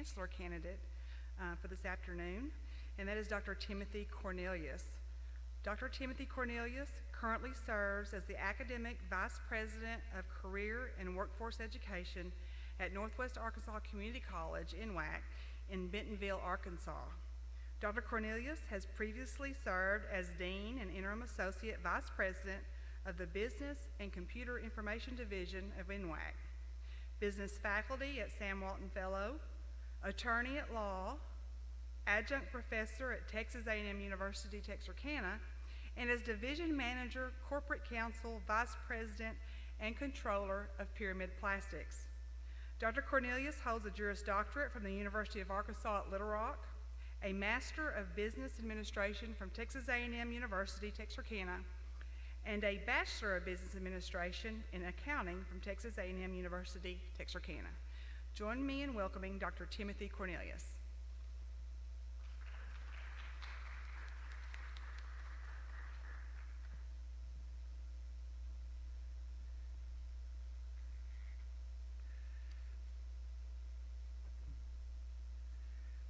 Chancellor candidate for this afternoon, and that is Dr. Timothy Cornelius. Dr. Timothy Cornelius currently serves as the Academic Vice President of Career and Workforce Education at Northwest Arkansas Community College, NWAC, in Bentonville, Arkansas. Dr. Cornelius has previously served as Dean and Interim Associate Vice President of the Business and Computer Information Division of NWAC, Business Faculty at Sam Walton Fellow, Attorney at Law, Adjunct Professor at Texas A&M University, Texarkana, and as Division Manager, Corporate Counsel, Vice President, and Controller of Pyramid Plastics. Dr. Cornelius holds a Juris Doctorate from the University of Arkansas at Little Rock, a Master of Business Administration from Texas A&M University, Texarkana, and a Bachelor of Business Administration in Accounting from Texas A&M University, Texarkana. Join me in welcoming Dr. Timothy Cornelius.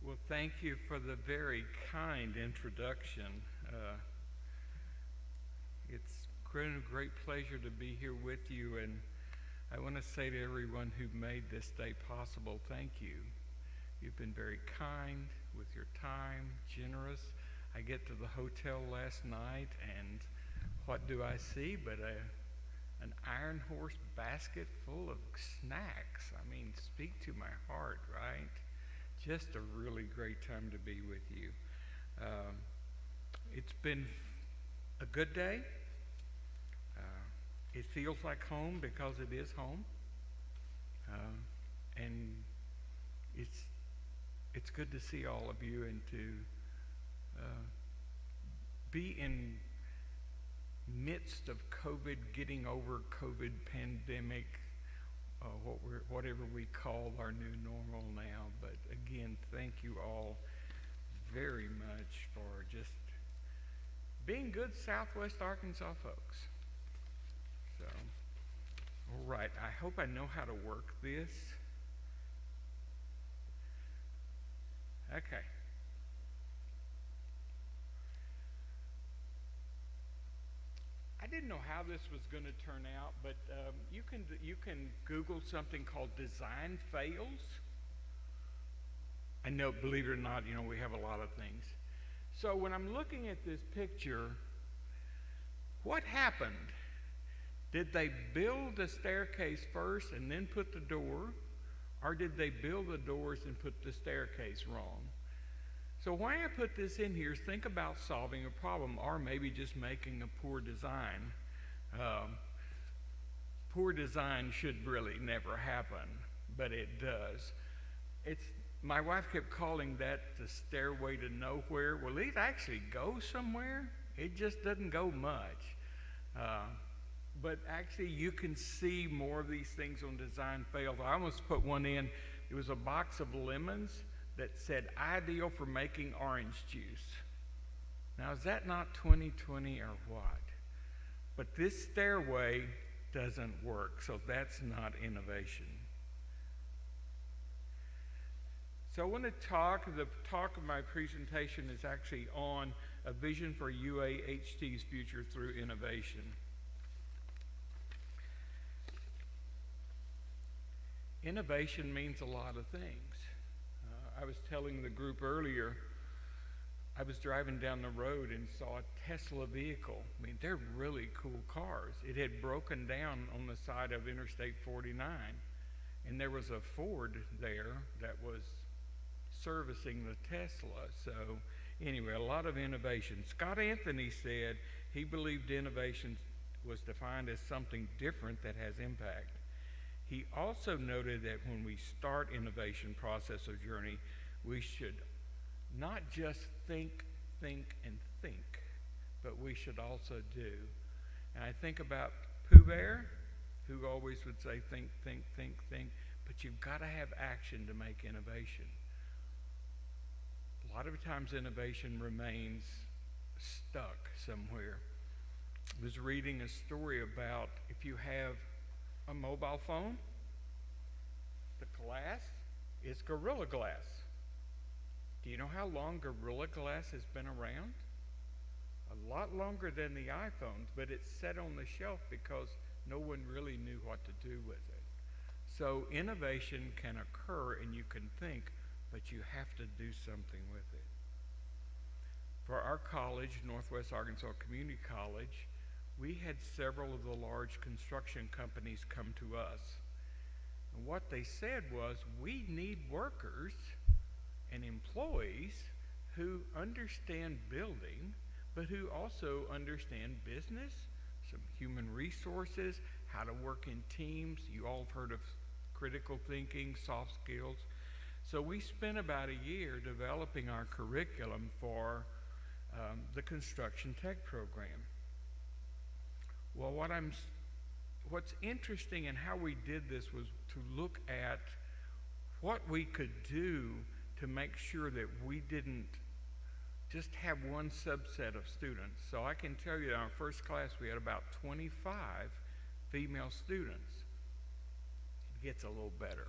Well, thank you for the very kind introduction. It's a great pleasure to be here with you, and I want to say to everyone who made this day possible, thank you. You've been very kind with your time, generous. I get to the hotel last night, and what do I see but an Iron Horse basket full of snacks. I mean, speak to my heart, right? Just a really great time to be with you. It's been a good day. It feels like home because it is home. it's good to see all of you and to be in midst of COVID, getting over COVID pandemic, whatever we call our new normal now. But again, thank you all very much for just being good Southwest Arkansas folks. So, all right, I hope I know how to work this. Okay. I didn't know how this was going to turn out, but you can Google something called design fails. I know, believe it or not, we have a lot of things. So when I'm looking at this picture, what happened? Did they build the staircase first and then put the door? Or did they build the doors and put the staircase wrong? So why I put this in here is think about solving a problem, or maybe just making a poor design. Poor design should really never happen, but it does. My wife kept calling that the stairway to nowhere. Well, it actually goes somewhere. It just doesn't go much. But actually, you can see more of these things on design fails. I almost put one in. It was a box of lemons that said, ideal for making orange juice. Now, is that not 2020 or what? But this stairway doesn't work, so that's not innovation. So I want to the talk of my presentation is actually on a vision for UAHT's future through innovation. Innovation means a lot of things. I was telling the group earlier, I was driving down the road and saw a Tesla vehicle. I mean, they're really cool cars. It had broken down on the side of Interstate 49, and there was a Ford there that was servicing the Tesla. So anyway, a lot of innovation. Scott Anthony said he believed innovation was defined as something different that has impact. He also noted that when we start innovation process or journey, we should not just think, but we should also do. And I think about Pooh Bear, who always would say think, but you've got to have action to make innovation. A lot of times innovation remains stuck somewhere. I was reading a story about if you have a mobile phone, the glass is Gorilla Glass. Do you know how long Gorilla Glass has been around? A lot longer than the iPhones, but it's set on the shelf because no one really knew what to do with it. So innovation can occur and you can think, but you have to do something with it. For our college, Northwest Arkansas Community College, we had several of the large construction companies come to us. And what they said was, we need workers and employees who understand building, but who also understand business, some human resources, how to work in teams. You all have heard of critical thinking, soft skills. So we spent about a year developing our curriculum for the construction tech program. Well, what's interesting in how we did this was to look at what we could do to make sure that we didn't just have one subset of students. So I can tell you that in our first class we had about 25 female students. It gets a little better.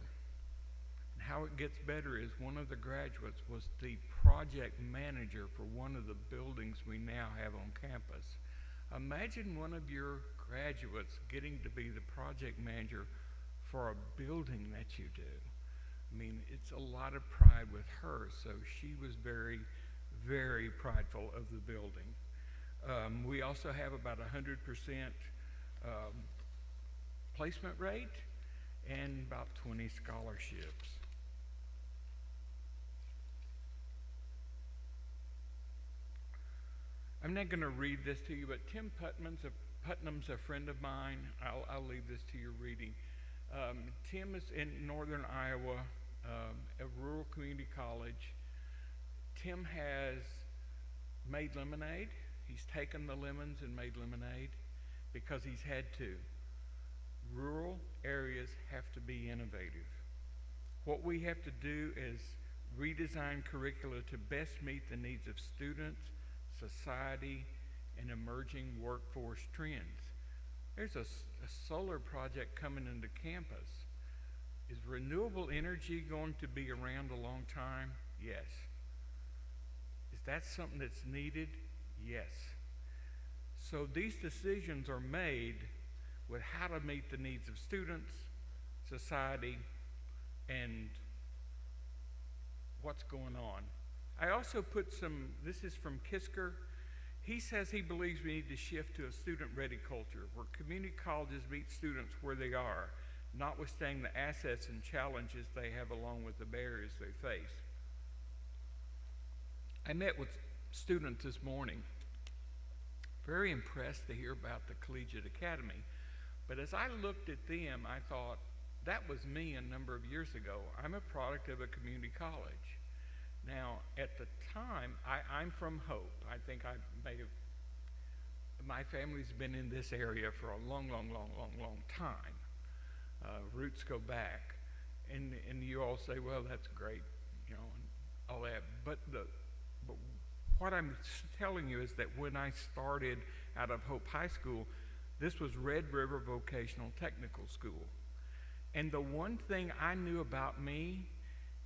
And how it gets better is one of the graduates was the project manager for one of the buildings we now have on campus. Imagine one of your graduates getting to be the project manager for a building that you do. I mean, it's a lot of pride with her, so she was very, very prideful of the building. We also have about 100% placement rate and about 20 scholarships. I'm not going to read this to you, but Tim Putnam's a friend of mine. I'll leave this to your reading. Tim is in northern Iowa, a rural community college. Tim has made lemonade. He's taken the lemons and made lemonade because he's had to. Rural areas have to be innovative. What we have to do is redesign curricula to best meet the needs of students, society, and emerging workforce trends. There's a solar project coming into campus. Is renewable energy going to be around a long time? Yes. Is that something that's needed? Yes. So these decisions are made with how to meet the needs of students, society, and what's going on. I also put this is from Kisker. He says he believes we need to shift to a student-ready culture where community colleges meet students where they are, notwithstanding the assets and challenges they have along with the barriers they face. I met with students this morning, very impressed to hear about the Collegiate Academy. But as I looked at them, I thought, that was me a number of years ago. I'm a product of a community college. Now, at the time, I'm from Hope. I think my family's been in this area for a long time. Roots go back. And you all say, well, that's great, and all that. But what I'm telling you is that when I started out of Hope High School, this was Red River Vocational Technical School. And the one thing I knew about me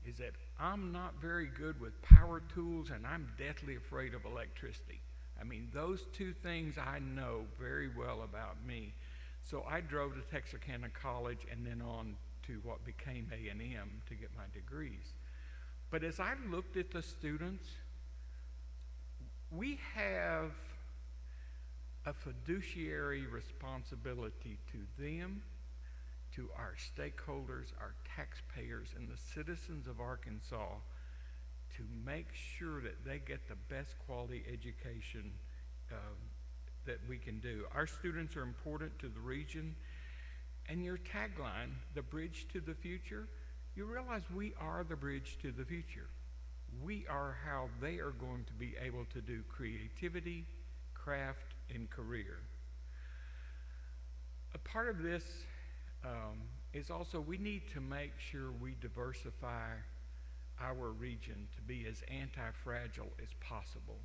is that I'm not very good with power tools, and I'm deathly afraid of electricity. I mean, those two things I know very well about me. So I drove to Texarkana College and then on to what became A&M to get my degrees. But as I looked at the students, we have a fiduciary responsibility to them, to our stakeholders, our taxpayers, and the citizens of Arkansas to make sure that they get the best quality education that we can do. Our students are important to the region, and your tagline, the bridge to the future, you realize we are the bridge to the future. We are how they are going to be able to do creativity, craft, and career. A part of this is also we need to make sure we diversify our region to be as anti-fragile as possible.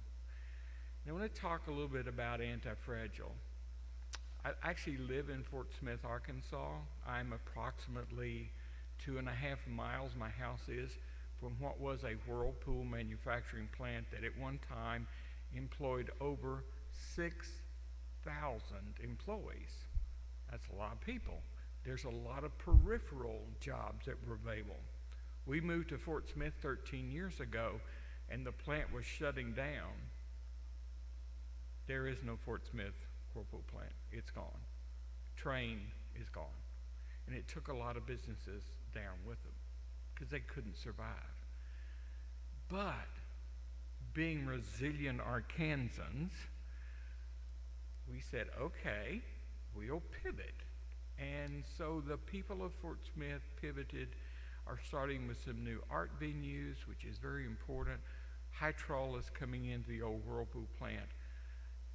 Now, I want to talk a little bit about anti-fragile. I actually live in Fort Smith, Arkansas. I'm approximately 2.5 miles, my house is, from what was a Whirlpool manufacturing plant that at one time employed over 6,000 employees. That's a lot of people. There's a lot of peripheral jobs that were available. We moved to Fort Smith 13 years ago, and the plant was shutting down. There is no Fort Smith Whirlpool plant. It's gone. Train is gone. And it took a lot of businesses down with them because they couldn't survive. But being resilient Arkansans, we said, okay, we'll pivot. And so the people of Fort Smith pivoted, are starting with some new art venues, which is very important. Hytrol is coming into the old Whirlpool plant.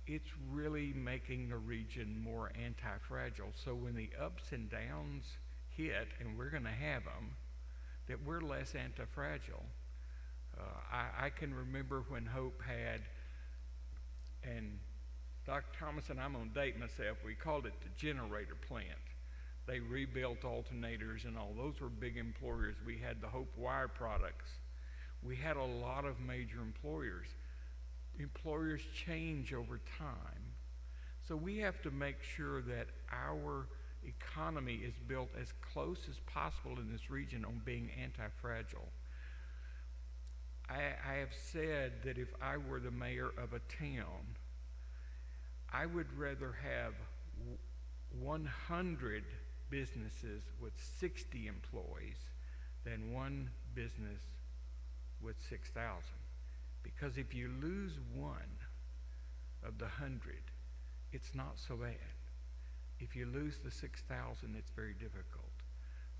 It's really making the region more anti-fragile. So when the ups and downs hit, and we're going to have them, that we're less anti-fragile. I can remember when Hope had, and Dr. Thomas and I'm going to date myself, we called it the generator plant. They rebuilt alternators and all. Those were big employers. We had the Hope Wire products. We had a lot of major employers. Employers change over time. So we have to make sure that our economy is built as close as possible in this region on being anti-fragile. I have said that if I were the mayor of a town, I would rather have 100 businesses with 60 employees than one business with 6,000. Because if you lose one of the 100, it's not so bad. If you lose the 6,000, it's very difficult.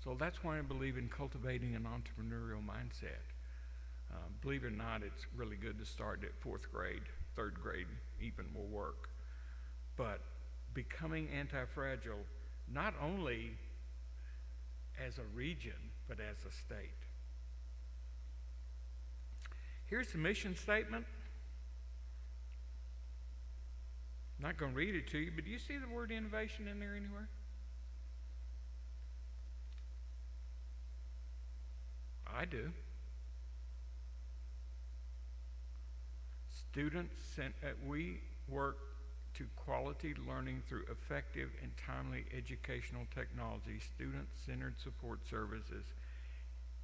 So that's why I believe in cultivating an entrepreneurial mindset. Believe it or not, it's really good to start at 4th grade. 3rd grade even will work. But becoming anti-fragile, not only as a region, but as a state. Here's the mission statement. I'm not going to read it to you, but do you see the word innovation in there anywhere? I do. We work to quality learning through effective and timely educational technology, student-centered support services,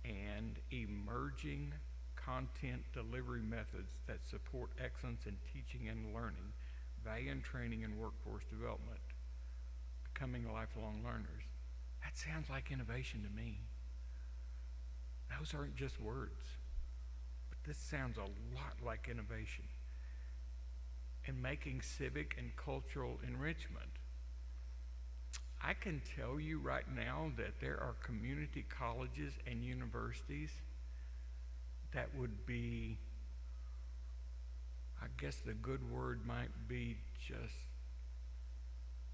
and emerging content delivery methods that support excellence in teaching and learning, value in training and workforce development, becoming lifelong learners. That sounds like innovation to me. Those aren't just words, but this sounds a lot like innovation. And making civic and cultural enrichment. I can tell you right now that there are community colleges and universities that would be, I guess the good word might be just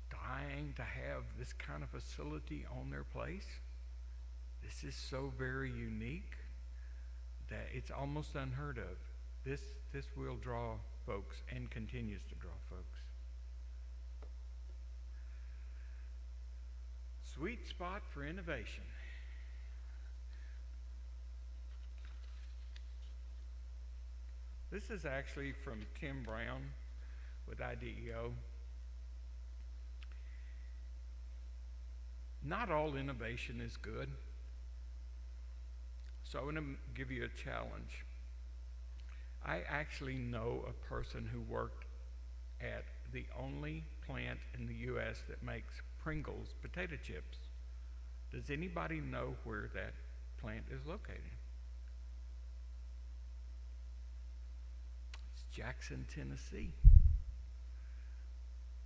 dying to have this kind of facility on their place. This is so very unique that it's almost unheard of. This will draw folks and continues to draw folks. Sweet spot for innovation. This is actually from Tim Brown with IDEO. Not all innovation is good. So I want to give you a challenge. I actually know a person who worked at the only plant in the U.S. that makes Pringles potato chips. Does anybody know where that plant is located? It's Jackson, Tennessee.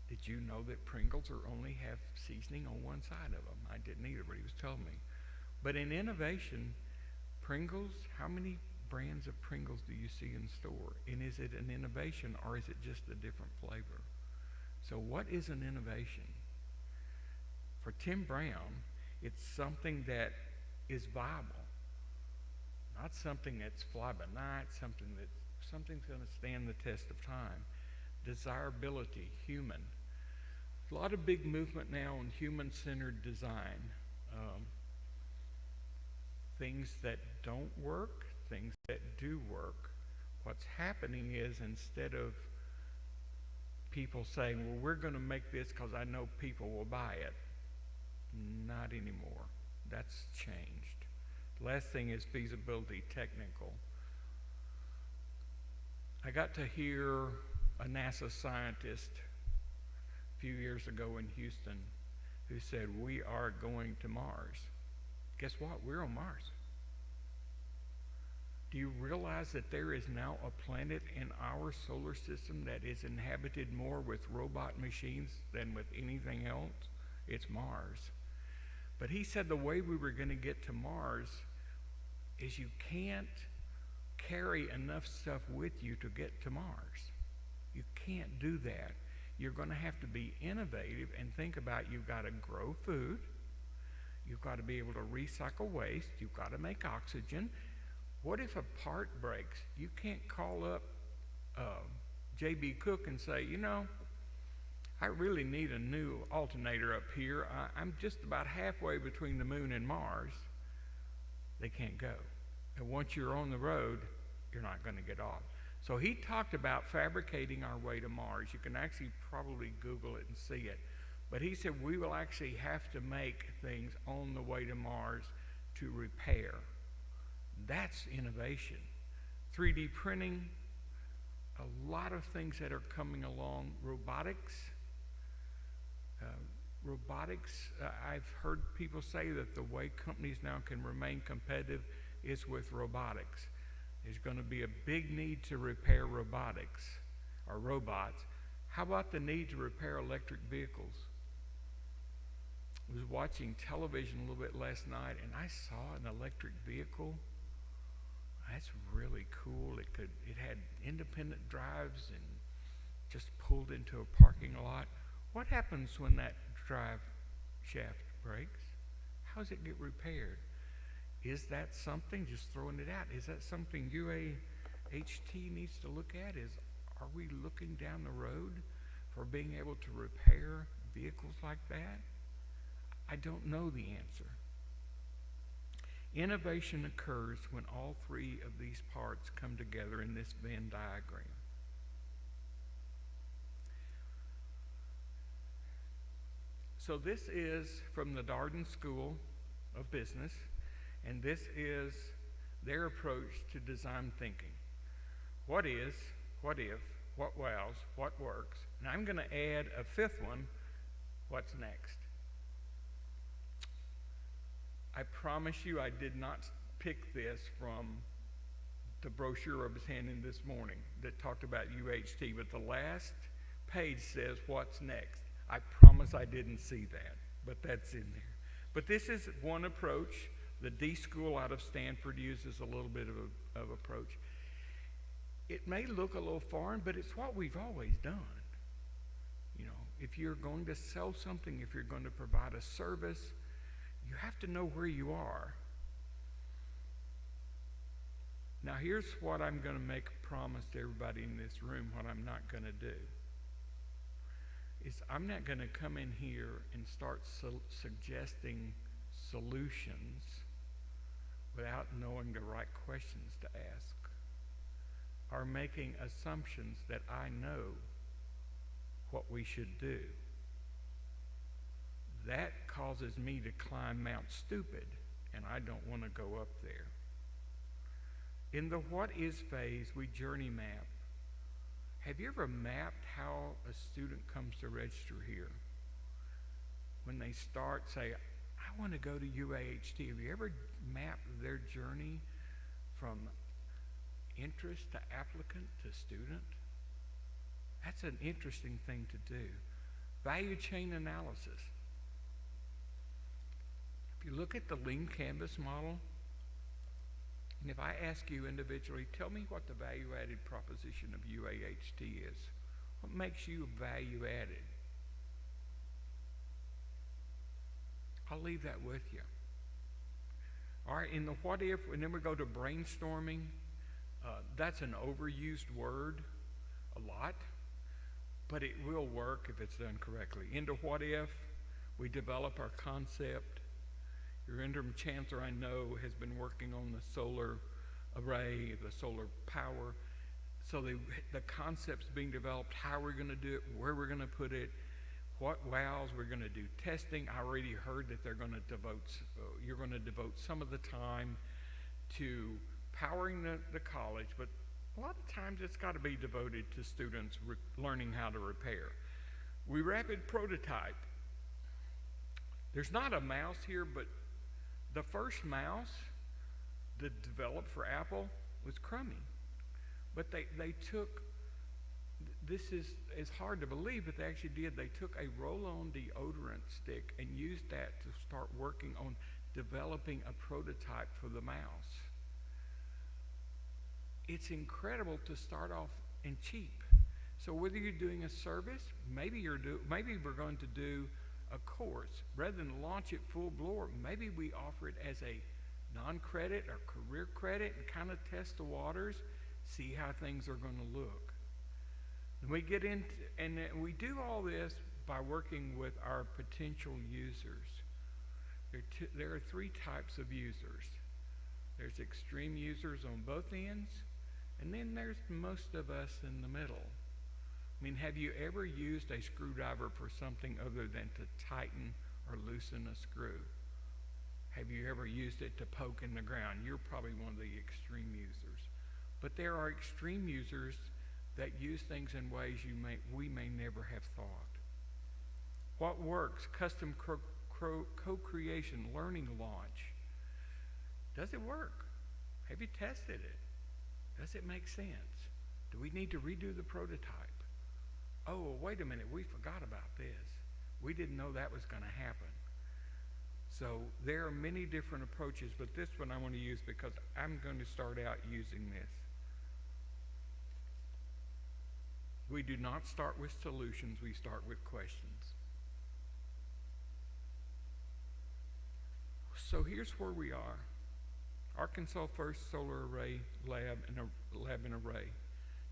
Did you know that Pringles only have seasoning on one side of them? I didn't either, but he was telling me. But in innovation, Pringles, how many brands of Pringles do you see in store? And is it an innovation or is it just a different flavor? So what is an innovation? For Tim Brown, it's something that is viable, not something that's fly by night, something's going to stand the test of time. Desirability, human. A lot of big movement now on human-centered design. Things that don't work, things that do work. What's happening is instead of people saying, well, we're going to make this because I know people will buy it, not anymore. That's changed. The last thing is feasibility, technical. I got to hear a NASA scientist a few years ago in Houston who said, we are going to Mars. Guess what? We're on Mars. Do you realize that there is now a planet in our solar system that is inhabited more with robot machines than with anything else? It's Mars. But he said the way we were going to get to Mars is you can't carry enough stuff with you to get to Mars. You can't do that. You're going to have to be innovative and think about you've got to grow food. You've got to be able to recycle waste. You've got to make oxygen. What if a part breaks? You can't call up J.B. Cook and say, you know, I really need a new alternator up here. I'm just about halfway between the moon and Mars. They can't go. And once you're on the road, you're not going to get off. So he talked about fabricating our way to Mars. You can actually probably Google it and see it. But he said we will actually have to make things on the way to Mars to repair. That's innovation. 3D printing, a lot of things that are coming along. Robotics. I've heard people say that the way companies now can remain competitive is with robotics. There's going to be a big need to repair robotics or robots. How about the need to repair electric vehicles? was watching television a little bit last night, and I saw an electric vehicle. That's really cool. It had independent drives and just pulled into a parking lot. What happens when that drive shaft breaks? How does it get repaired? Is that something, just throwing it out, is that something UAHT needs to look at? Are we looking down the road for being able to repair vehicles like that? I don't know the answer. Innovation occurs when all three of these parts come together in this Venn diagram. So this is from the Darden School of Business, and this is their approach to design thinking. What is, what if, what wows, what works, and I'm going to add a fifth one, what's next. I promise you I did not pick this from the brochure I was handing this morning that talked about UAHT, but the last page says what's next. I promise I didn't see that, but that's in there. But this is one approach. The D School out of Stanford uses a little bit of approach. It may look a little foreign, but it's what we've always done. You know, if you're going to sell something, if you're going to provide a service, you have to know where you are. Now here's what I'm going to make a promise to everybody in this room, what I'm not going to do. Is I'm not going to come in here and start suggesting solutions without knowing the right questions to ask, or making assumptions that I know what we should do. That causes me to climb Mount Stupid, and I don't want to go up there. In the what is phase, we journey map. Have you ever mapped how a student comes to register here? When they start, say, I want to go to UAHT. Have you ever mapped their journey from interest to applicant to student? That's an interesting thing to do. Value chain analysis. If you look at the lean canvas model, and if I ask you individually, tell me what the value-added proposition of UAHT is. What makes you value-added? I'll leave that with you. All right, in the what if, and then we go to brainstorming. That's an overused word a lot, but it will work if it's done correctly. Into what if, we develop our concept. Your interim chancellor, I know, has been working on the solar array, the solar power. So the concept's being developed, how we're going to do it, where we're going to put it, what wows we're going to do testing. I already heard that they're going to you're going to devote some of the time to powering the college, but a lot of times it's got to be devoted to students learning how to repair. We rapid prototype. There's not a mouse here, but the first mouse that developed for Apple was crummy. But they took, this is hard to believe, but they actually did. They took a roll-on deodorant stick and used that to start working on developing a prototype for the mouse. It's incredible to start off and cheap. So whether you're doing a service, maybe we're going to do a course. Rather than launch it full bore, maybe we offer it as a non-credit or career credit and kind of test the waters, see how things are going to look. And we get into, and we do all this by working with our potential users. There are three types of users. There's extreme users on both ends, and then there's most of us in the middle. I mean, have you ever used a screwdriver for something other than to tighten or loosen a screw? Have you ever used it to poke in the ground? You're probably one of the extreme users. But there are extreme users that use things in ways we may never have thought. What works? Custom co-creation, learning launch. Does it work? Have you tested it? Does it make sense? Do we need to redo the prototype? Oh, well, wait a minute, we forgot about this. We didn't know that was going to happen. So there are many different approaches, but this one I want to use because I'm going to start out using this. We do not start with solutions, we start with questions. So here's where we are. Arkansas First Solar Array Lab and Array,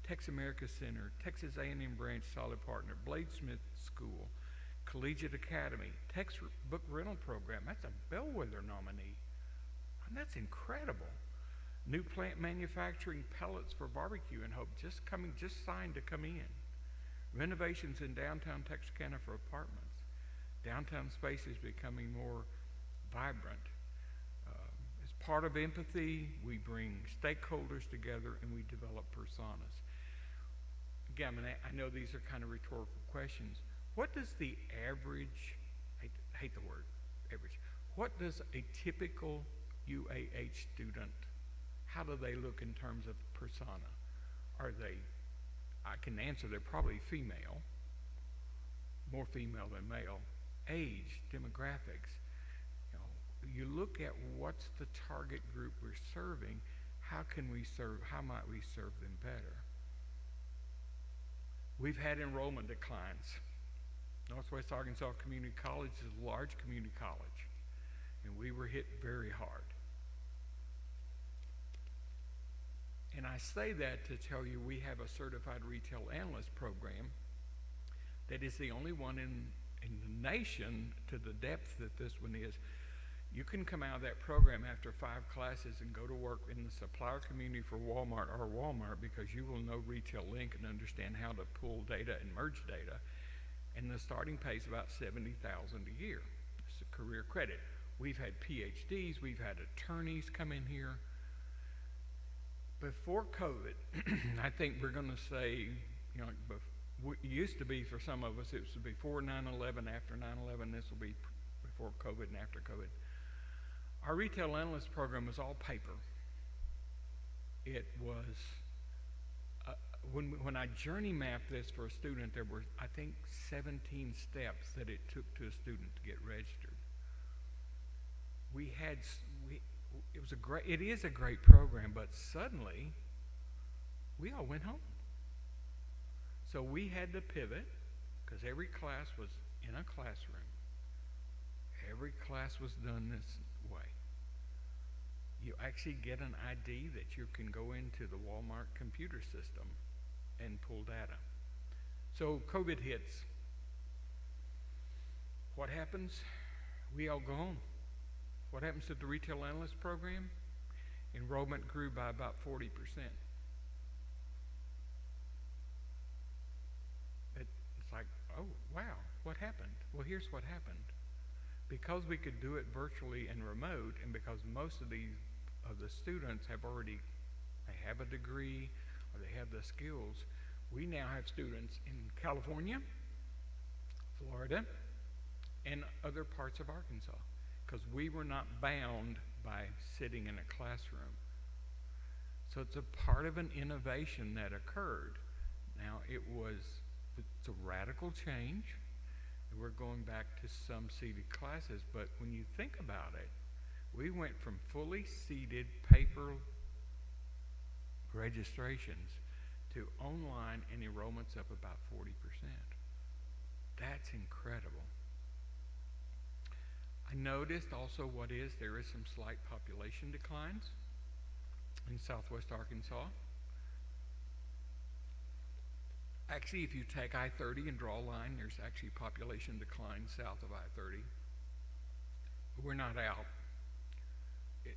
Tex America Center, Texas A&M Branch Solid Partner, Bladesmith School, Collegiate Academy, Textbook Rental Program. That's a bellwether nominee. And that's incredible. New plant manufacturing pellets for barbecue and Hope just signed to come in. Renovations in downtown Texarkana for apartments. Downtown space is becoming more vibrant. As part of empathy, we bring stakeholders together and we develop personas. Again, I know these are kind of rhetorical questions. What does the average, I hate the word average, what does a typical UAH student, how do they look in terms of persona? Are they, I can answer, they're probably female, more female than male. Age, demographics. You look at what's the target group we're serving, how might we serve them better? We've had enrollment declines. Northwest Arkansas Community College is a large community college, and we were hit very hard. And I say that to tell you we have a certified retail analyst program that is the only one in the nation to the depth that this one is. You can come out of that program after 5 classes and go to work in the supplier community for Walmart because you will know Retail Link and understand how to pull data and merge data. And the starting pay is about $70,000 a year. It's a career credit. We've had PhDs, we've had attorneys come in here. Before COVID, I think we're going to say, it used to be for some of us, it was before 9/11, after 9/11, this will be before COVID and after COVID. Our retail analyst program was all paper. It was, when I journey mapped this for a student, there were, I think, 17 steps that it took to a student to get registered. It is a great program, but suddenly, we all went home. So we had to pivot, because every class was in a classroom. Every class was done this way. You actually get an ID that you can go into the Walmart computer system and pull data. So COVID hits. What happens? We all go home. What happens to the retail analyst program? Enrollment grew by about 40%. It's like, oh, wow, what happened? Well, here's what happened. Because we could do it virtually and remote, and because most of the students they have a degree or they have the skills, we now have students in California, Florida, and other parts of Arkansas, because we were not bound by sitting in a classroom. So it's a part of an innovation that occurred. Now it's a radical change. We're going back to some seated classes, but when you think about it, we went from fully seated paper registrations to online, and enrollment's up about 40%. That's incredible. I noticed also there is some slight population declines in Southwest Arkansas. Actually, if you take I-30 and draw a line, there's actually population decline south of I-30. But we're not out.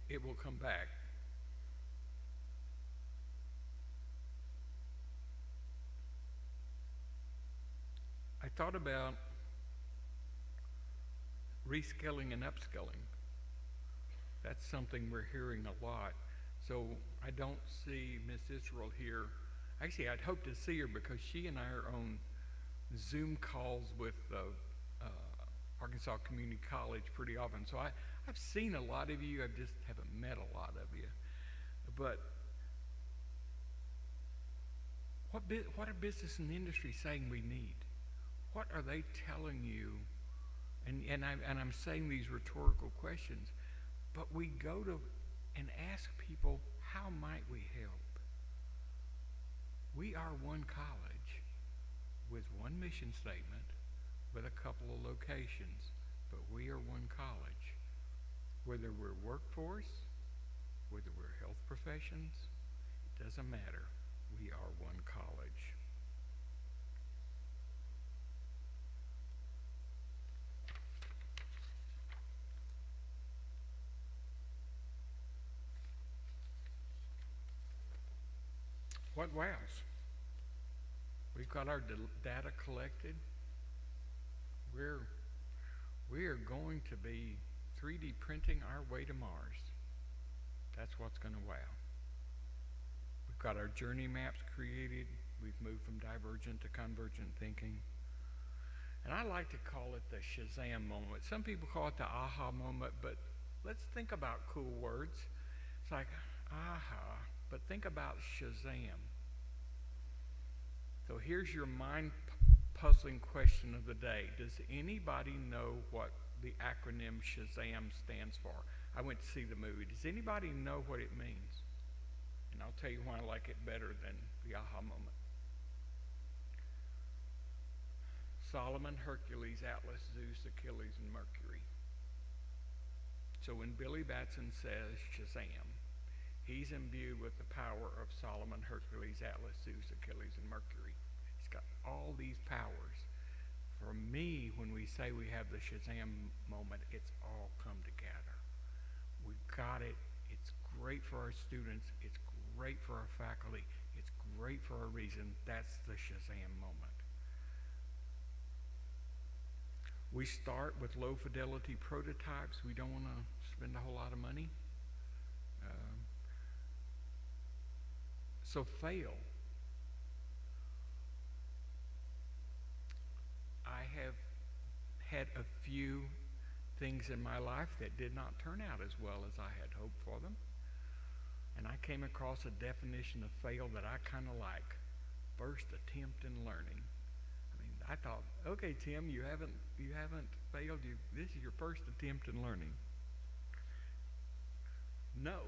It will come back. I thought about reskilling and upskilling. That's something we're hearing a lot. So I don't see Miss Israel here. Actually, I'd hope to see her because she and I are on Zoom calls with Arkansas Community College pretty often. So I've seen a lot of you. I just haven't met a lot of you. But what are business and industry saying we need? What are they telling you And I'm saying these rhetorical questions, but we go to and ask people, how might we help? We are one college with one mission statement, with a couple of locations, but we are one college. Whether we're workforce, whether we're health professions, it doesn't matter. We are one college. What wows? We've got our data collected. We are going to be 3D printing our way to Mars. That's what's going to wow. We've got our journey maps created. We've moved from divergent to convergent thinking. And I like to call it the Shazam moment. Some people call it the aha moment, but let's think about cool words. It's like, aha, but think about Shazam. So here's your mind-puzzling question of the day. Does anybody know what the acronym Shazam stands for? I went to see the movie. Does anybody know what it means? And I'll tell you why I like it better than the aha moment. Solomon, Hercules, Atlas, Zeus, Achilles, and Mercury. So when Billy Batson says Shazam, he's imbued with the power of Solomon, Hercules, Atlas, Zeus, Achilles, and Mercury. He's got all these powers. For me, when we say we have the Shazam moment, it's all come together. We got it. It's great for our students. It's great for our faculty. It's great for a reason. That's the Shazam moment. We start with low fidelity prototypes. We don't want to spend a whole lot of money. So fail. I have had a few things in my life that did not turn out as well as I had hoped for them. And I came across a definition of fail that I kind of like. First attempt in learning. I mean, I thought, okay, Tim, you haven't failed. This is your first attempt in learning. No.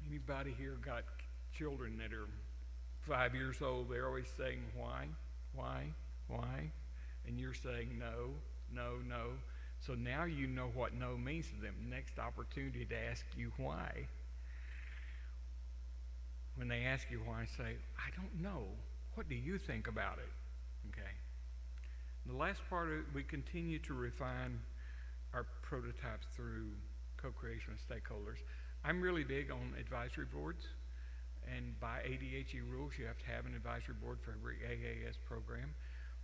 Anybody here got children that are 5 years old? They're always saying, why? And you're saying no. So now you know what no means to them. Next opportunity to ask you why. When they ask you why, say, I don't know. What do you think about it? Okay. The last part of it, we continue to refine our prototypes through co-creation with stakeholders. I'm really big on advisory boards, and by ADHE rules, you have to have an advisory board for every AAS program.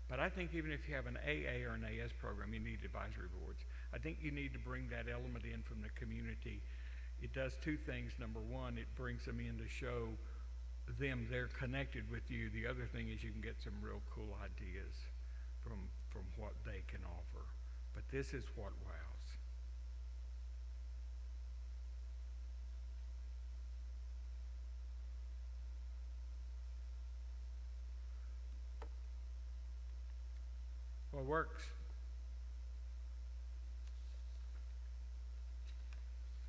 But I think even if you have an AA or an AS program, you need advisory boards. I think you need to bring that element in from the community. It does two things. Number one, it brings them in to show them they're connected with you. The other thing is you can get some real cool ideas from what they can offer. But this is what wows. What works?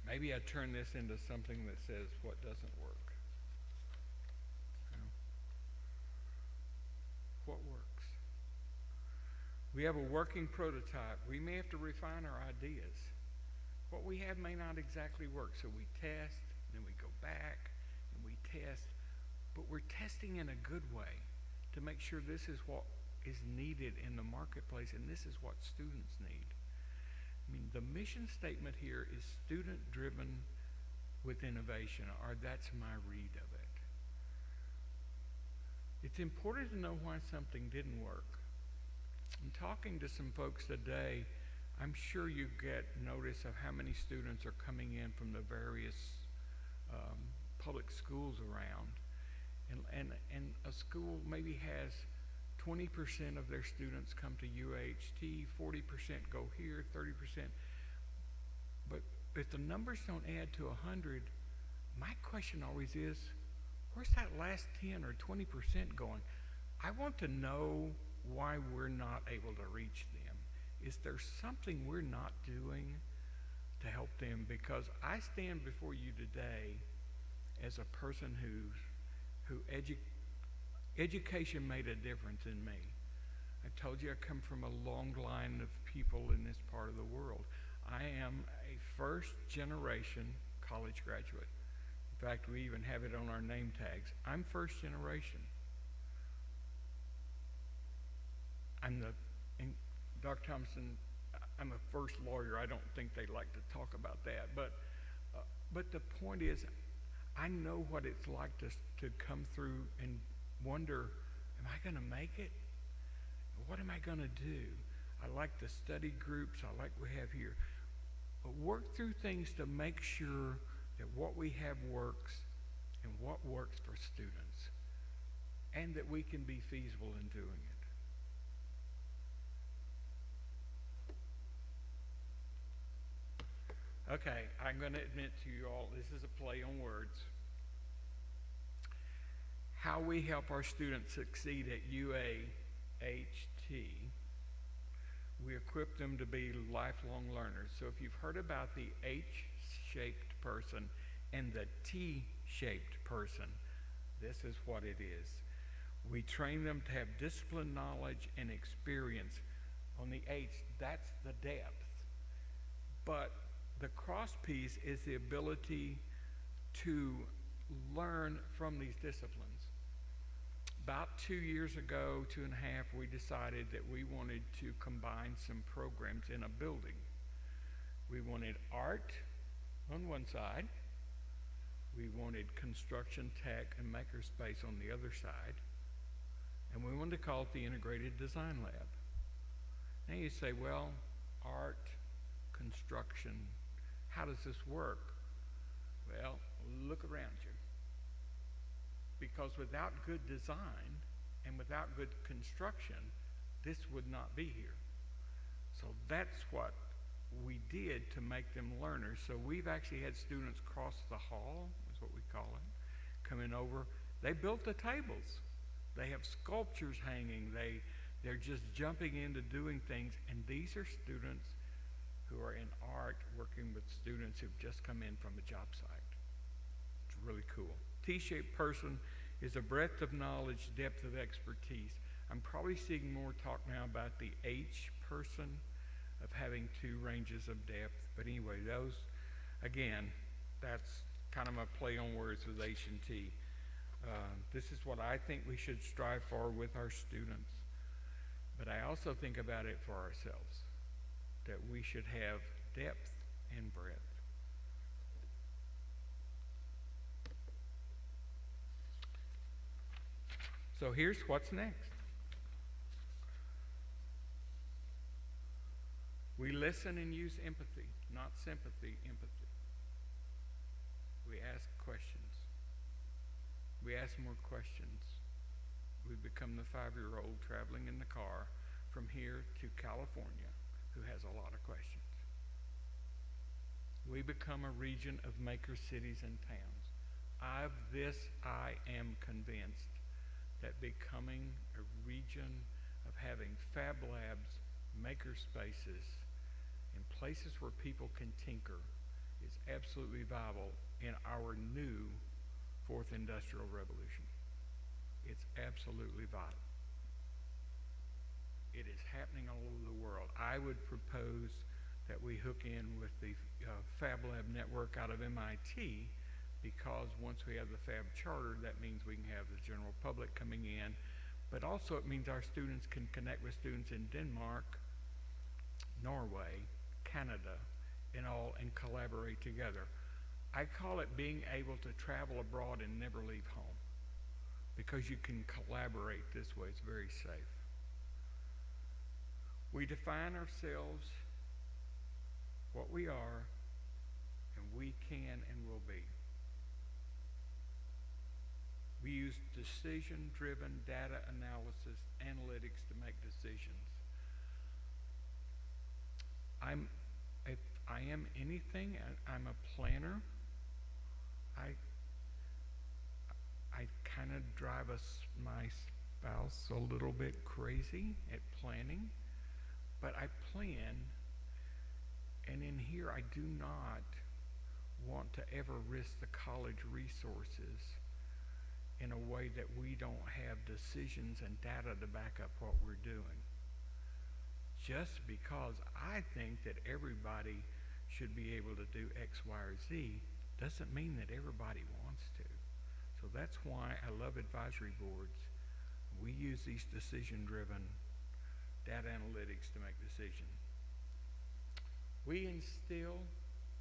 Maybe I turn this into something that says what doesn't work. You know? What works? We have a working prototype. We may have to refine our ideas. What we have may not exactly work, so we test, then we go back, and we test. But we're testing in a good way to make sure this is what is needed in the marketplace, and this is what students need. I mean, the mission statement here is student-driven with innovation, or that's my read of it. It's important to know why something didn't work. In talking to some folks today, I'm sure you get notice of how many students are coming in from the various public schools around. And a school maybe has 20% of their students come to UAHT, 40% go here, 30%. But if the numbers don't add to 100, my question always is, where's that last 10 or 20% going? I want to know why we're not able to reach them. Is there something we're not doing to help them? Because I stand before you today as a person who education made a difference in me. I told you I come from a long line of people in this part of the world. I am a first generation college graduate. In fact, we even have it on our name tags. I'm first generation. And Dr. Thompson, I'm a first lawyer. I don't think they like to talk about that. But the point is, I know what it's like to come through and wonder, am I going to make it? What am I going to do? I like the study groups. I like what we have here. But work through things to make sure that what we have works and what works for students, and that we can be feasible in doing it. Okay, I'm going to admit to you all, this is a play on words. How we help our students succeed at UAHT, we equip them to be lifelong learners. So if you've heard about the H-shaped person and the T-shaped person, this is what it is. We train them to have discipline, knowledge, and experience. On the H, that's the depth. But the cross piece is the ability to learn from these disciplines. About 2 years ago, 2.5, we decided that we wanted to combine some programs in a building. We wanted art on one side. We wanted construction, tech, and makerspace on the other side. And we wanted to call it the Integrated Design Lab. Now you say, well, art, construction, how does this work? Well, look around you. Because without good design and without good construction, this would not be here. So that's what we did to make them learners. So we've actually had students cross the hall, is what we call it, coming over. They built the tables. They have sculptures hanging. They're just jumping into doing things. And these are students who are in art working with students who've just come in from a job site. It's really cool. T-shaped person is a breadth of knowledge, depth of expertise. I'm probably seeing more talk now about the H person of having two ranges of depth. But anyway, those, again, that's kind of a play on words with H and T. This is what I think we should strive for with our students. But I also think about it for ourselves, that we should have depth and breadth. So here's what's next. We listen and use empathy, not sympathy, empathy. We ask questions. We ask more questions. We become the 5-year-old traveling in the car from here to California who has a lot of questions. We become a region of maker cities and towns. I am convinced that becoming a region of having fab labs, maker spaces, and places where people can tinker is absolutely vital in our new fourth industrial revolution. It's absolutely vital. It is happening all over the world. I would propose that we hook in with the Fab Lab network out of MIT, because once we have the Fab Charter, that means we can have the general public coming in, but also it means our students can connect with students in Denmark, Norway, Canada, and collaborate together. I call it being able to travel abroad and never leave home, because you can collaborate this way. It's very safe. We define ourselves, what we are, and we can and will be. We use decision-driven data analysis, analytics to make decisions. If I am anything, I'm a planner. I kind of drive my spouse a little bit crazy at planning, but I plan, and in here I do not want to ever risk the college resources in a way that we don't have decisions and data to back up what we're doing. Just because I think that everybody should be able to do X, Y, or Z doesn't mean that everybody wants to. So that's why I love advisory boards. We use these decision-driven data analytics to make decisions. We instill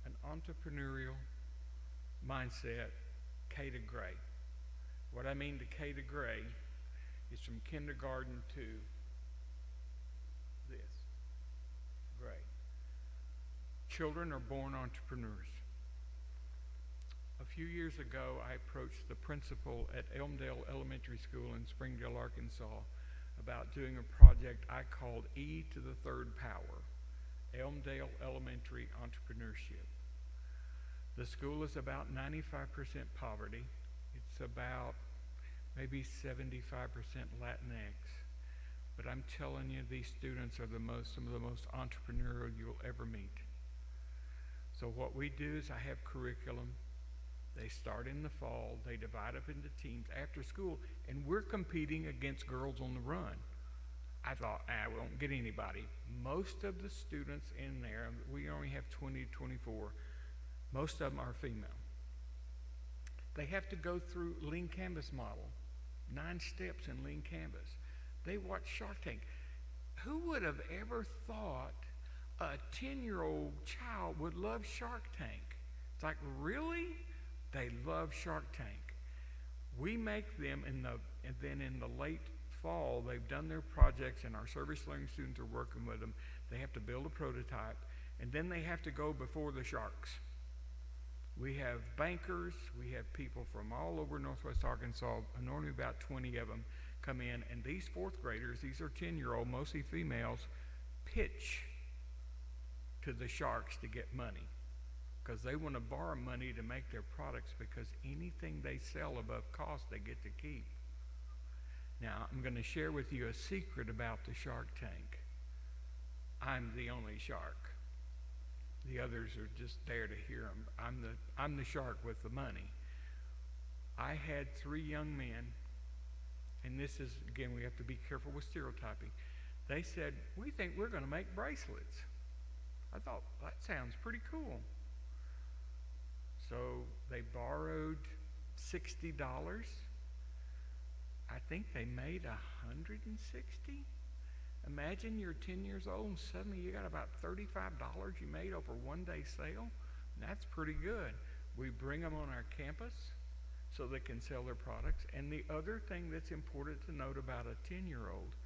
an entrepreneurial mindset, K to gray. What I mean to K to gray is from kindergarten to this, gray. Children are born entrepreneurs. A few years ago, I approached the principal at Elmdale Elementary School in Springdale, Arkansas, about doing a project I called E to the third power, Elmdale Elementary Entrepreneurship. The school is about 95% poverty. It's about maybe 75% Latinx. But I'm telling you, these students are some of the most entrepreneurial you'll ever meet. So what we do is I have curriculum. They start in the fall. They divide up into teams after school, and we're competing against Girls on the Run. I thought, we won't get anybody. Most of the students in there, we only have 20 to 24, most of them are female. They have to go through Lean Canvas model, 9 steps in Lean Canvas. They watch Shark Tank. Who would have ever thought a 10-year-old child would love Shark Tank? It's like, really? They love Shark Tank. We make them and then in the late fall, they've done their projects and our service learning students are working with them. They have to build a prototype, and then they have to go before the sharks. We have bankers, we have people from all over Northwest Arkansas, normally about 20 of them come in, and these 4th graders, these are 10-year-old, mostly females, pitch to the sharks to get money because they want to borrow money to make their products, because anything they sell above cost they get to keep. Now, I'm going to share with you a secret about the Shark Tank. I'm the only shark. The others are just there to hear them. I'm the shark with the money. I had 3 young men, and this is, again, we have to be careful with stereotyping. They said, we think we're going to make bracelets. I thought, that sounds pretty cool. So they borrowed $60. I think they made $160. Imagine you're 10 years old and suddenly you got about $35 you made over one day sale. And that's pretty good. We bring them on our campus so they can sell their products. And the other thing that's important to note about a 10-year-old,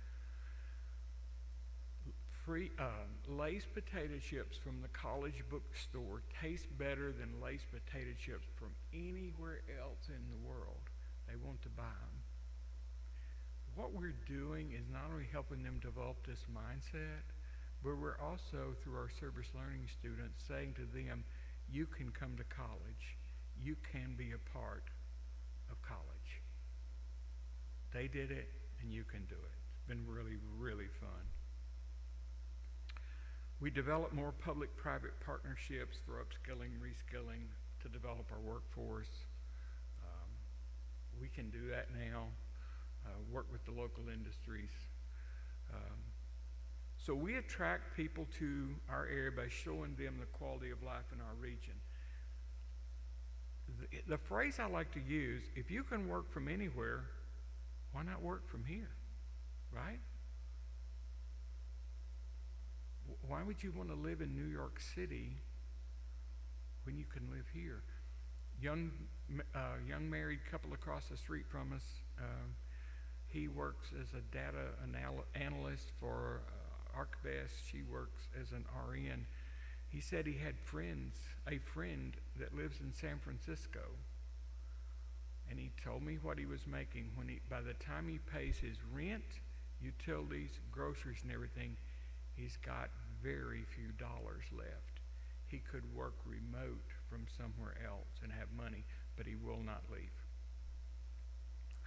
Lay's potato chips from the college bookstore taste better than Lay's potato chips from anywhere else in the world. They want to buy them. What we're doing is not only helping them develop this mindset, but we're also, through our service learning students, saying to them, you can come to college. You can be a part of college. They did it, and you can do it. It's been really, really fun. We develop more public-private partnerships for upskilling, reskilling to develop our workforce. We can do that now. Work with the local industries. So we attract people to our area by showing them the quality of life in our region. The phrase I like to use, if you can work from anywhere, why not work from here, right? Why would you want to live in New York City when you can live here? Young married couple across the street from us, he works as a data analyst for ArcBest. She works as an RN. He said he had a friend that lives in San Francisco, and he told me what he was making by the time he pays his rent, utilities, groceries, and everything, he's got very few dollars left. He could work remote from somewhere else and have money, but he will not leave.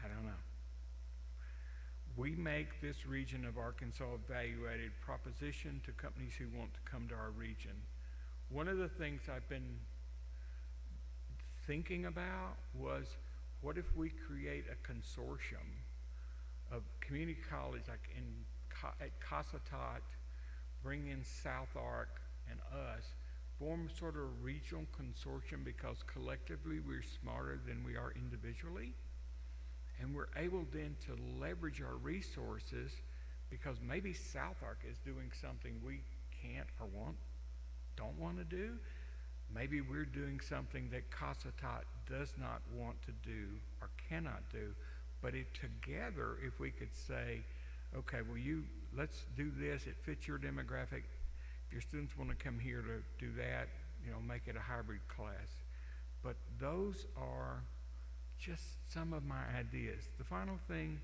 I don't know. We make this region of Arkansas a value-added proposition to companies who want to come to our region. One of the things I've been thinking about was, what if we create a consortium of community college, like at Casatot, bring in South Ark and us, form sort of a regional consortium, because collectively we're smarter than we are individually, and we're able then to leverage our resources, because maybe South Ark is doing something we can't or don't want to do. Maybe we're doing something that Casatot does not want to do or cannot do. But together, if we could say, okay, well, let's do this, it fits your demographic. If your students want to come here to do that, make it a hybrid class. But those are just some of my ideas. The final thing,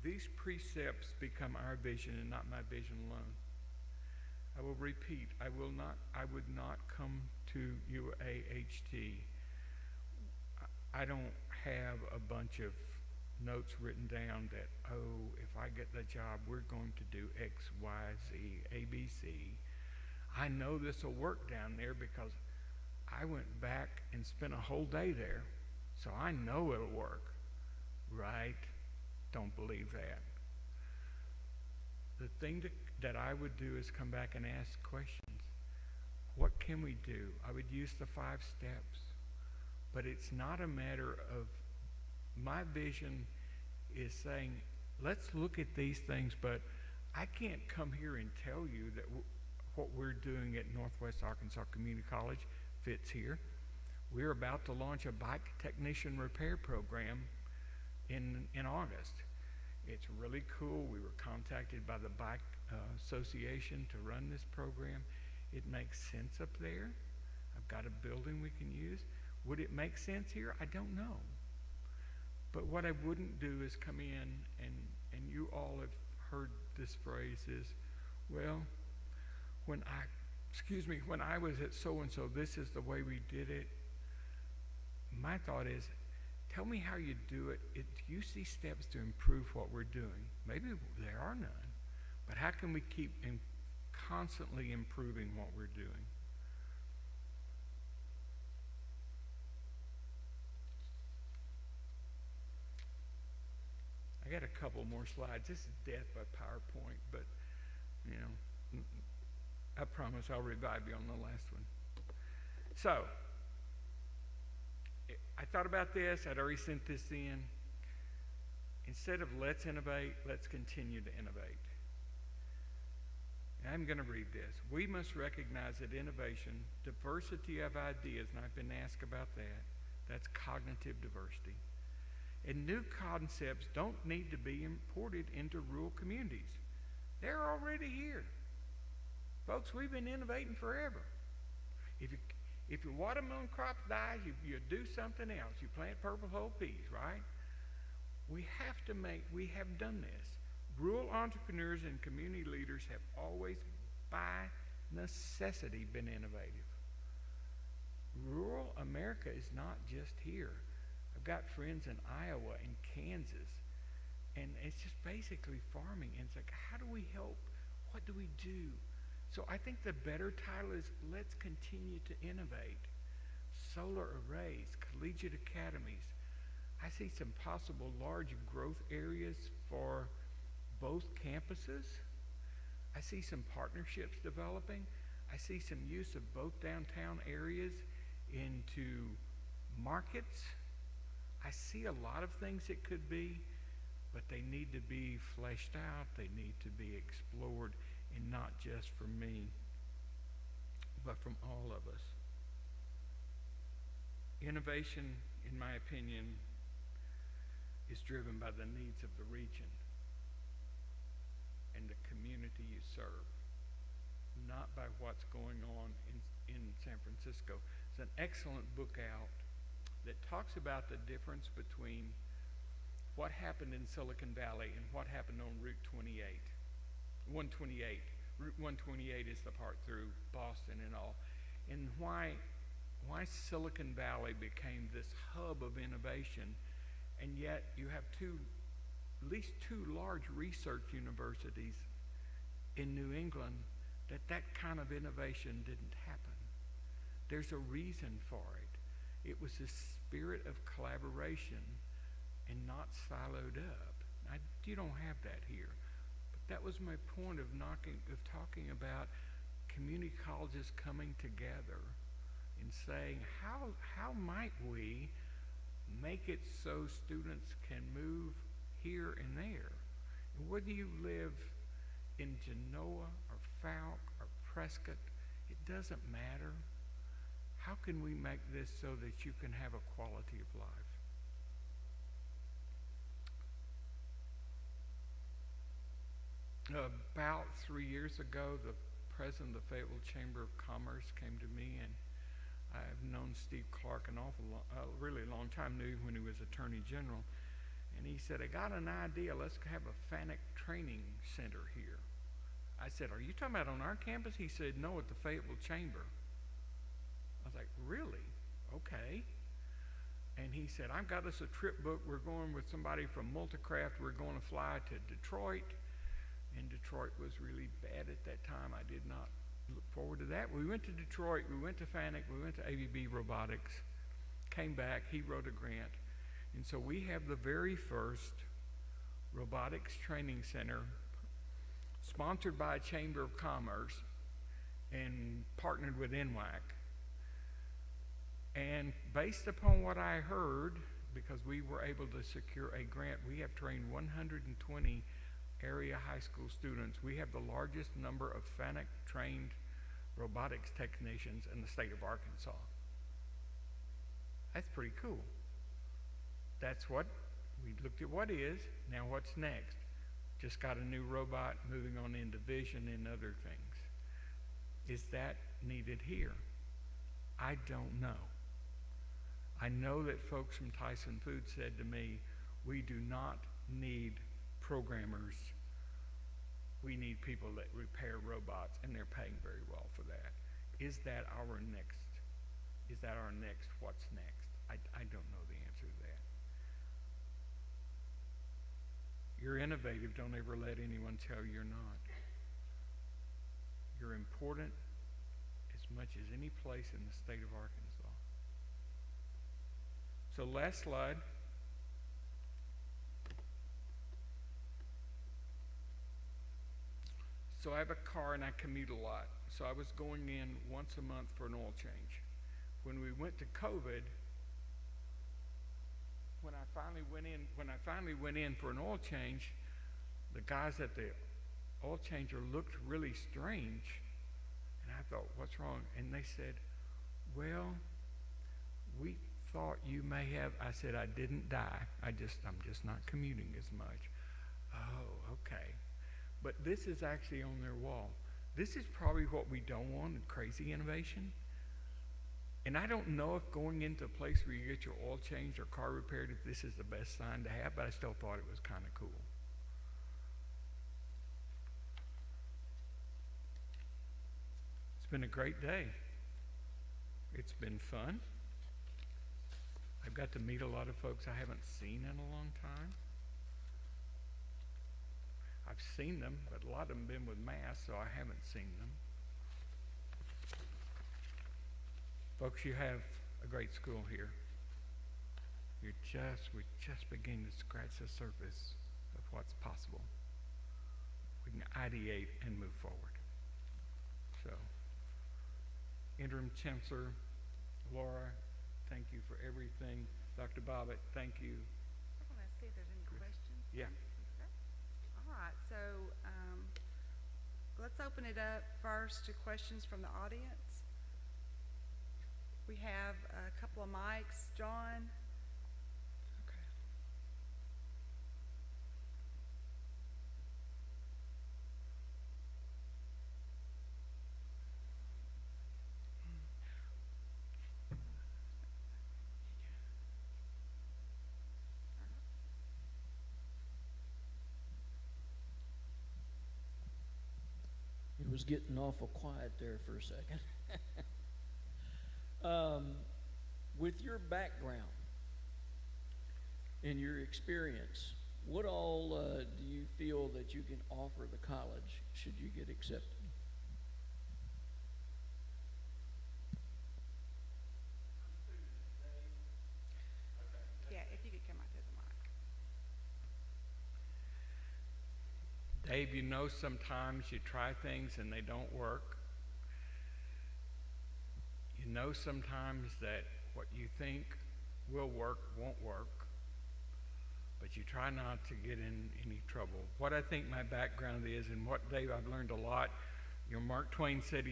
these precepts become our vision and not my vision alone. I will repeat, I would not come to UAHT. I don't have a bunch of notes written down that, if I get the job, we're going to do X, Y, Z, A, B, C. I know this will work down there because I went back and spent a whole day there, so I know it'll work. Right? Don't believe that. The thing that I would do is come back and ask questions. What can we do? I would use the 5 steps. But it's not a matter of, my vision is saying, let's look at these things, but I can't come here and tell you that what we're doing at Northwest Arkansas Community College fits here. We're about to launch a bike technician repair program in August. It's really cool. We were contacted by the Bike Association to run this program. It makes sense up there. I've got a building we can use. Would it make sense here? I don't know. But what I wouldn't do is come in, and you all have heard this phrase is, well, when I was at so-and-so, this is the way we did it. My thought is, tell me how you do it. Do you see steps to improve what we're doing? Maybe there are none, but how can we keep constantly improving what we're doing? I got a couple more slides. This is death by PowerPoint, but I promise I'll revive you on the last one. So, I thought about this. I'd already sent this in. Instead of let's innovate, let's continue to innovate. And I'm going to read this. We must recognize that innovation, diversity of ideas, and I've been asked about that, that's cognitive diversity. And new concepts don't need to be imported into rural communities. They're already here. Folks, we've been innovating forever. If your watermelon crop dies, you do something else. You plant purple whole peas, right? We have done this. Rural entrepreneurs and community leaders have always, by necessity, been innovative. Rural America is not just here. I've got friends in Iowa and Kansas, and it's just basically farming. And it's like, how do we help? What do we do? So I think the better title is, let's continue to innovate. Solar arrays, collegiate academies. I see some possible large growth areas for both campuses. I see some partnerships developing. I see some use of both downtown areas into markets. I see a lot of things it could be, but they need to be fleshed out. They need to be explored, and not just from me, but from all of us. Innovation, in my opinion, is driven by the needs of the region and the community you serve, not by what's going on in San Francisco. There's an excellent book out that talks about the difference between what happened in Silicon Valley and what happened on Route 128. Route 128 is the part through Boston and all. And why Silicon Valley became this hub of innovation, and yet you have two at least 2 large research universities in New England that kind of innovation didn't happen. There's a reason for it. It was a spirit of collaboration and not siloed up. You don't have that here. But that was my point of talking about community colleges coming together and saying, how might we make it so students can move here and there? And whether you live in Genoa or Falk or Prescott, it doesn't matter. How can we make this so that you can have a quality of life? About 3 years ago, the president of the Fayetteville Chamber of Commerce came to me, and I've known Steve Clark a really long time, knew him when he was Attorney General, and he said, I got an idea, let's have a FANUC training center here. I said, are you talking about on our campus? He said, no, at the Fayetteville Chamber. I was like, really? Okay. And he said, I've got us a trip booked. We're going with somebody from Multicraft. We're going to fly to Detroit. And Detroit was really bad at that time. I did not look forward to that. We went to Detroit. We went to FANUC. We went to ABB Robotics. Came back. He wrote a grant. And so we have the very first robotics training center sponsored by a Chamber of Commerce and partnered with NWAC. And based upon what I heard, because we were able to secure a grant, we have trained 120 area high school students. We have the largest number of FANUC-trained robotics technicians in the state of Arkansas. That's pretty cool. That's what, we looked at what is, now what's next? Just got a new robot, moving on into vision and other things. Is that needed here? I don't know. I know that folks from Tyson Foods said to me, we do not need programmers. We need people that repair robots, and they're paying very well for that. Is that our next? Is that our next? What's next? I don't know the answer to that. You're innovative. Don't ever let anyone tell you you're not. You're important as much as any place in the state of Arkansas. So last slide. So I have a car and I commute a lot. So I was going in once a month for an oil change. When we went to COVID, when I finally went in for an oil change, the guys at the oil changer looked really strange. And I thought, what's wrong? And they said, well, we thought you may have. I said, I didn't die. I'm just not commuting as much. Oh, okay. But this is actually on their wall. This is probably what we don't want, crazy innovation. And I don't know if going into a place where you get your oil changed or car repaired, if this is the best sign to have, but I still thought it was kind of cool. It's been a great day. It's been fun. I've got to meet a lot of folks I haven't seen in a long time. I've seen them, but a lot of them have been with masks, so I haven't seen them. Folks, you have a great school here. We're just beginning to scratch the surface of what's possible. We can ideate and move forward. So, Interim Chancellor Laura, thank you for everything. Dr. Bobbitt, thank you. I want to see if there's any questions. Yeah. Okay. All right, so let's open it up first to questions from the audience. We have a couple of mics. John? Okay. It was getting awful quiet there for a second. With your background and your experience What all do you feel that you can offer the college should you get accepted? Yeah, if you could come out to the mic. Dave, you know sometimes you try things and they don't work. You know sometimes that what you think will work won't work, but you try not to get in any trouble. What I think my background is, and what Dave, I've learned a lot. You know, Mark Twain said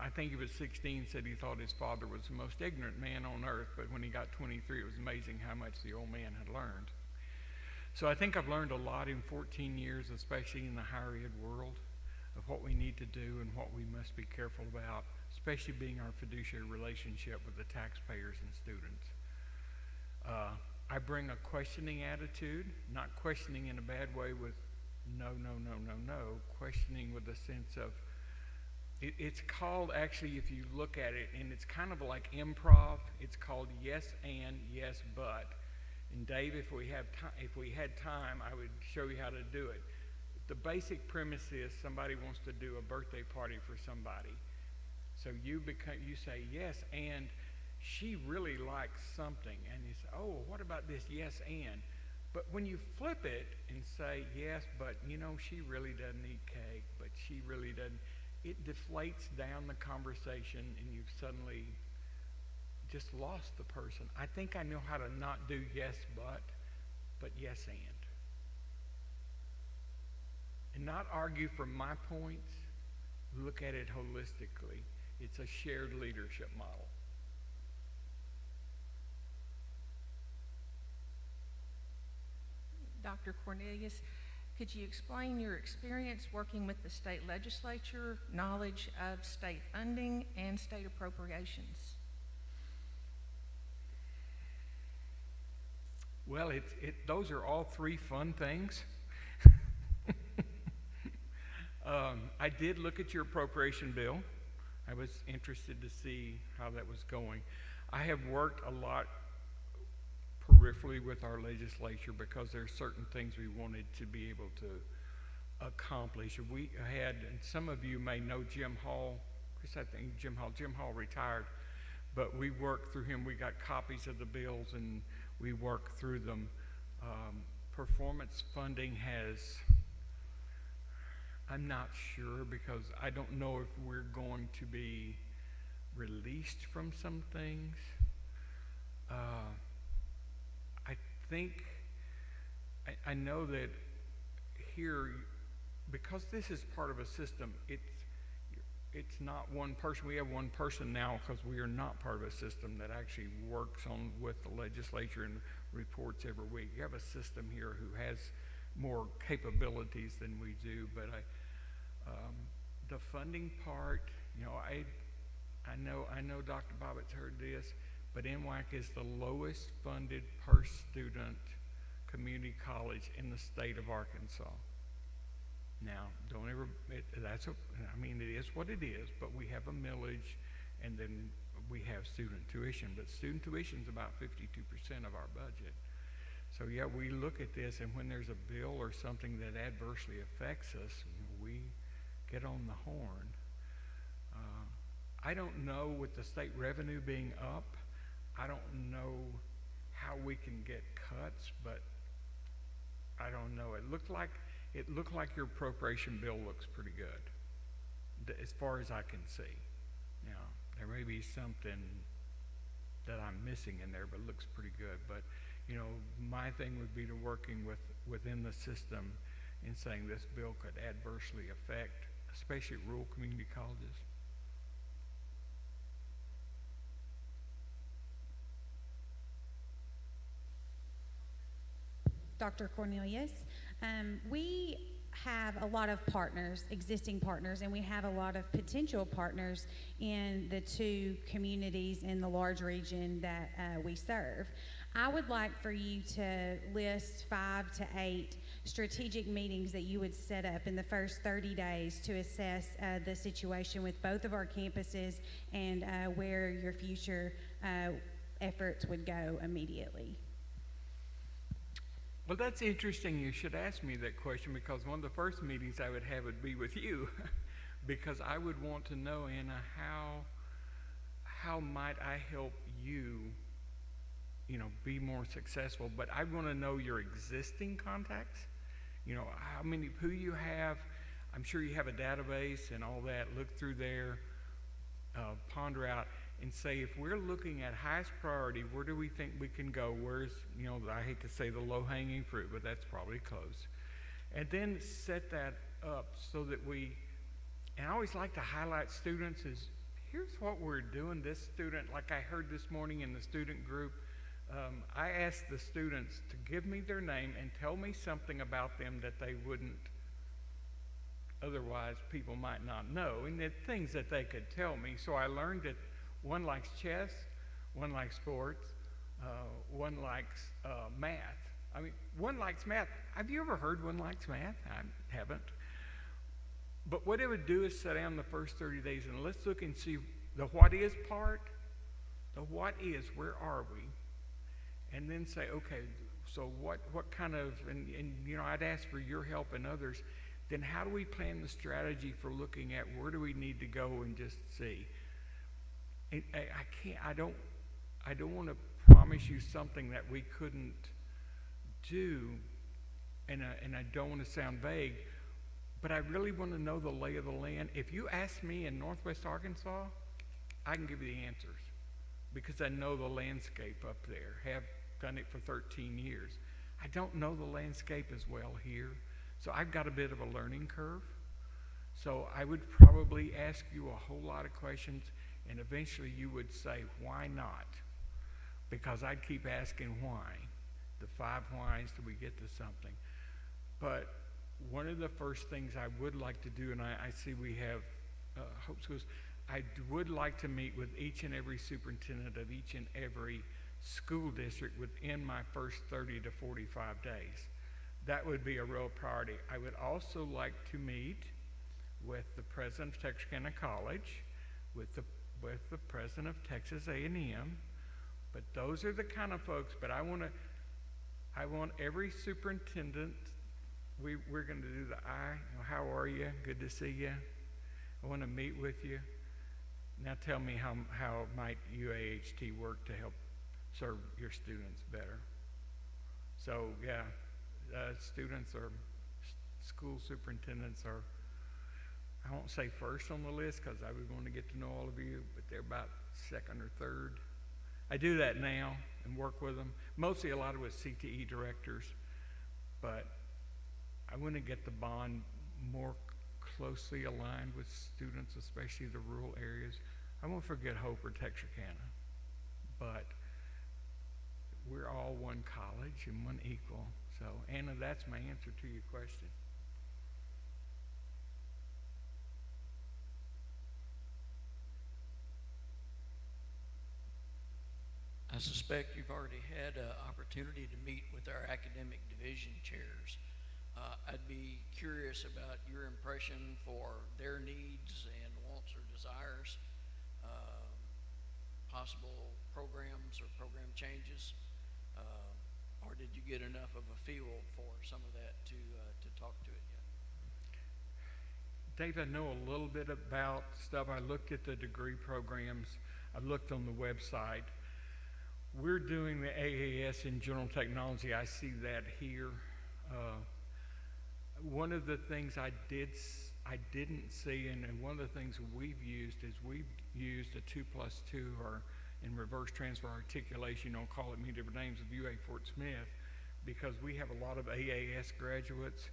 I think he was 16, said he thought his father was the most ignorant man on earth, but when he got 23, it was amazing how much the old man had learned. So I think I've learned a lot in 14 years, especially in the higher ed world, of what we need to do and what we must be careful about, especially being our fiduciary relationship with the taxpayers and students. I bring a questioning attitude, not questioning in a bad way with no, questioning with a sense of, it's called, actually, if you look at it, and it's kind of like improv, it's called yes and, yes but. And Dave, if we had time, I would show you how to do it. The basic premise is somebody wants to do a birthday party for somebody. So you say yes, and she really likes something, and you say, oh, what about this yes and? But when you flip it and say yes, but you know, she really doesn't eat cake, but she really doesn't, it deflates down the conversation, and you've suddenly just lost the person. I think I know how to not do yes, but yes and. And not argue from my points, look at it holistically. It's a shared leadership model. Dr. Cornelius, could you explain your experience working with the state legislature, knowledge of state funding, and state appropriations? Well, those are all three fun things. I did look at your appropriation bill. I was interested to see how that was going. I have worked a lot peripherally with our legislature because there are certain things we wanted to be able to accomplish. We had, and some of you may know Jim Hall. Chris, I think Jim Hall retired, but we worked through him. We got copies of the bills and we worked through them. Performance funding has, I'm not sure because I don't know if we're going to be released from some things. I know that here, because this is part of a system, it's not one person. We have one person now because we are not part of a system that actually works with the legislature and reports every week. You have a system here who has more capabilities than we do, but the funding part, you know, I know Dr. Bobbitt's heard this, but NWAC is the lowest funded per student community college in the state of Arkansas. Now, it is what it is, but we have a millage, and then we have student tuition, but student tuition is about 52% of our budget. So yeah, we look at this, and when there's a bill or something that adversely affects us, we get on the horn. I don't know, with the state revenue being up, I don't know how we can get cuts, but I don't know. It looked like your appropriation bill looks pretty good, as far as I can see. Now, there may be something that I'm missing in there, but it looks pretty good. But, you know, my thing would be to working within the system in saying this bill could adversely affect, especially rural community colleges. Dr. Cornelius, we have a lot of partners, existing partners, and we have a lot of potential partners in the two communities in the large region that we serve. I would like for you to list 5 to 8 strategic meetings that you would set up in the first 30 days to assess the situation with both of our campuses and where your future efforts would go immediately. Well, that's interesting. You should ask me that question because one of the first meetings I would have would be with you because I would want to know, Anna, how might I help you, be more successful? But I want to know your existing contacts, who you have. I'm sure you have a database and all that. Look through there, ponder out, and say, if we're looking at highest priority, where do we think we can go? Where's, I hate to say the low-hanging fruit, but that's probably close. And then set that up so that and I always like to highlight students is, here's what we're doing. This student, like I heard this morning in the student group, I asked the students to give me their name and tell me something about them that they wouldn't, otherwise people might not know, and things that they could tell me. So I learned that one likes chess, one likes sports, one likes math. One likes math. Have you ever heard one likes math? I haven't. But what it would do is sit down the first 30 days and let's look and see the what is part. The what is, where are we? And then say, okay, so what kind of, and I'd ask for your help and others. Then how do we plan the strategy for looking at where do we need to go and just see? I don't want to promise you something that we couldn't do, and I don't want to sound vague, but I really want to know the lay of the land. If you ask me in Northwest Arkansas, I can give you the answers because I know the landscape up there, have done it for 13 years. I don't know the landscape as well here, so I've got a bit of a learning curve. So I would probably ask you a whole lot of questions, and eventually you would say, why not? Because I'd keep asking why. The 5 whys till we get to something. But one of the first things I would like to do, and I see we have Hope Schools, I would like to meet with each and every superintendent of each and every school district within my first 30 to 45 days. That would be a real priority. I would also like to meet with the president of Texarkana College, with the president of Texas A&M, but those are the kind of folks. But I want every superintendent. We're going to do the how are you? Good to see you. I want to meet with you. Now tell me how might UAHT work to help serve your students better. So yeah, students or school superintendents are, I won't say first on the list because I would want to get to know all of you, but they're about second or third. I do that now and work with them, mostly a lot of with CTE directors, but I want to get the bond more closely aligned with students, especially the rural areas. I won't forget Hope or Texarkana, but we're all one college and one equal. So, Anna, that's my answer to your question. I suspect you've already had an opportunity to meet with our academic division chairs. I'd be curious about your impression for their needs and wants or desires, possible programs or program changes, or did you get enough of a feel for some of that to talk to it yet? Dave, I know a little bit about stuff. I looked at the degree programs. I looked on the website. We're doing the AAS in general technology. I see that here. One of the things I didn't see, and one of the things we've used is we've used a 2+2 or in reverse transfer articulation, don't call it many different names, of UA Fort Smith, because we have a lot of AAS graduates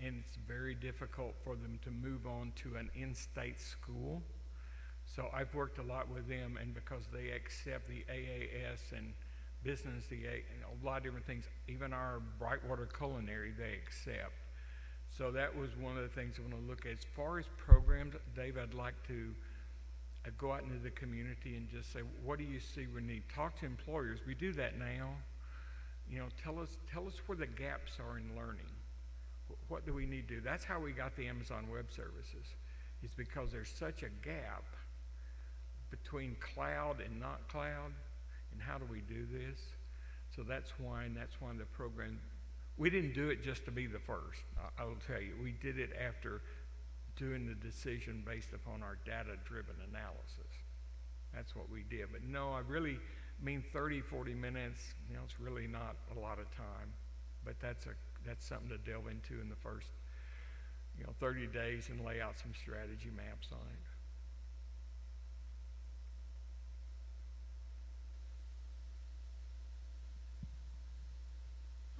and it's very difficult for them to move on to an in-state school. So I've worked a lot with them, and because they accept the AAS and business, a lot of different things, even our Brightwater Culinary, they accept. So that was one of the things I want to look at. As far as programs, Dave, I'd like to go out into the community and just say, what do you see we need? Talk to employers. We do that now. Tell us where the gaps are in learning. What do we need to do? That's how we got the Amazon Web Services. It's because there's such a gap between cloud and not cloud, and how do we do this? So that's why the program We didn't do it just to be the first. I will tell you, we did it after doing the decision based upon our data-driven analysis. That's what we did. But no, I really mean 30, 40 minutes, it's really not a lot of time. But that's something to delve into in the first, 30 days and lay out some strategy maps on it.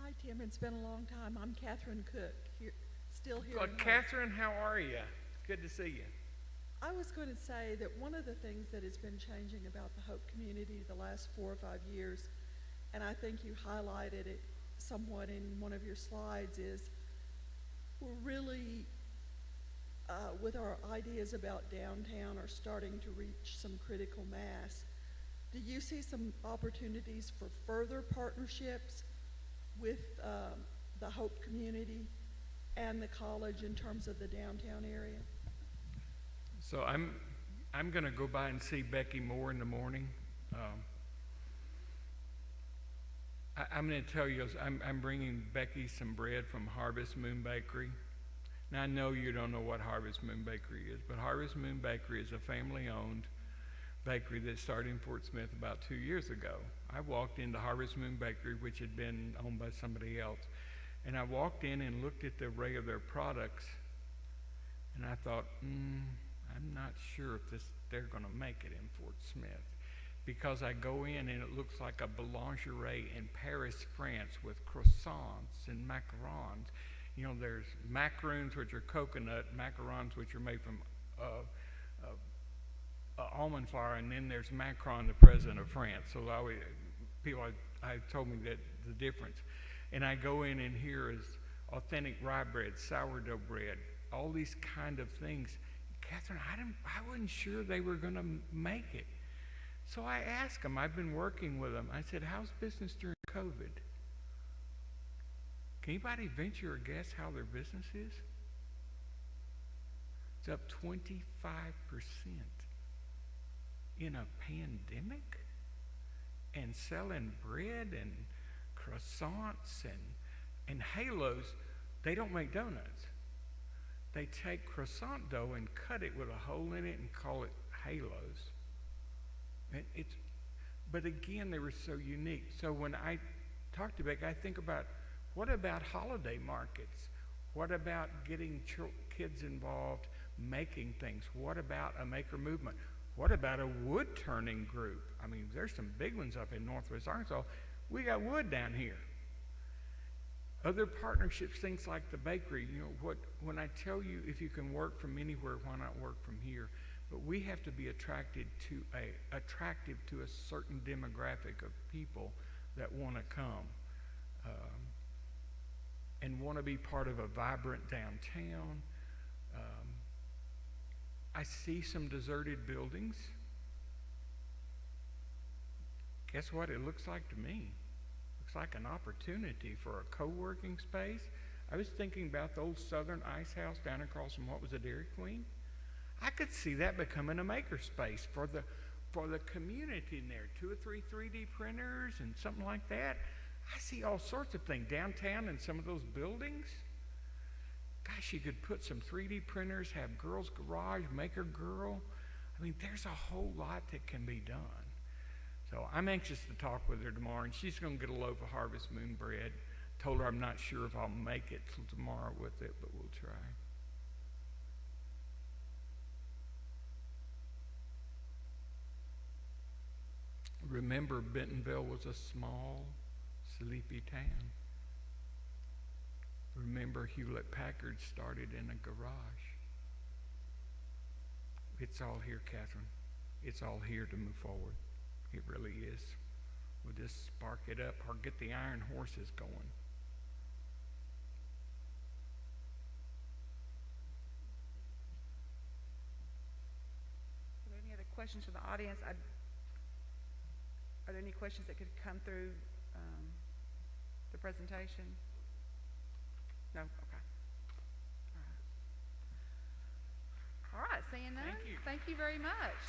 Hi, Tim. It's been a long time. I'm Catherine Cook, still here. Well, Catherine, how are you? Good to see you. I was going to say that one of the things that has been changing about the Hope community the last 4 or 5 years, and I think you highlighted it somewhat in one of your slides, is we're really, with our ideas about downtown, are starting to reach some critical mass. Do you see some opportunities for further partnerships with the Hope community and the college in terms of the downtown area? So I'm going to go by and see Becky Moore in the morning. I'm going to tell you, I'm bringing Becky some bread from Harvest Moon Bakery. Now, I know you don't know what Harvest Moon Bakery is, but Harvest Moon Bakery is a family-owned bakery that started in Fort Smith about 2 years ago. I walked into Harvest Moon Bakery, which had been owned by somebody else, and I walked in and looked at the array of their products, and I thought, I'm not sure if they're going to make it in Fort Smith, because I go in and it looks like a boulangerie in Paris, France, with croissants and macarons. There's macaroons, which are coconut, macarons, which are made from almond flour, and then there's Macron, the president of France. So people told me that the difference. And I go in and here is authentic rye bread, sourdough bread, all these kind of things. Catherine, I wasn't sure they were going to make it. So I asked them, I've been working with them. I said, how's business during COVID? Can anybody venture a guess how their business is? It's up 25% in a pandemic, and selling bread and croissants and halos. They don't make donuts. They take croissant dough and cut it with a hole in it and call it halos. But again, they were so unique. So when I talk to Becky, I think about, what about holiday markets? What about getting kids involved, making things? What about a maker movement? What about a wood turning group? I mean, there's some big ones up in Northwest Arkansas. We got wood down here. Other partnerships, things like the bakery. When I tell you, if you can work from anywhere, why not work from here? But we have to be attractive to a certain demographic of people that want to come and want to be part of a vibrant downtown. I see some deserted buildings. Guess what it looks like to me? Looks like an opportunity for a co-working space. I was thinking about the old Southern Ice House down across from what was a Dairy Queen. I could see that becoming a maker space for the community in there. 2 or 3 3D printers and something like that. I see all sorts of things downtown in some of those buildings. Gosh, you could put some 3D printers, have Girls Garage, Maker Girl. I mean, there's a whole lot that can be done. So I'm anxious to talk with her tomorrow, and she's going to get a loaf of Harvest Moon bread. Told her I'm not sure if I'll make it till tomorrow with it, but we'll try. Remember, Bentonville was a small, sleepy town. Remember, Hewlett-Packard started in a garage. It's all here, Catherine. It's all here to move forward. It really is. We'll just spark it up or get the iron horses going. Are there any other questions from the audience? Are there any questions that could come through the presentation? No? Okay. All right, seeing none. Thank you. Thank you very much.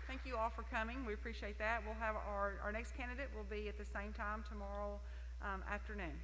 Thank you all for coming. We appreciate that. We'll have our next candidate will be at the same time tomorrow afternoon.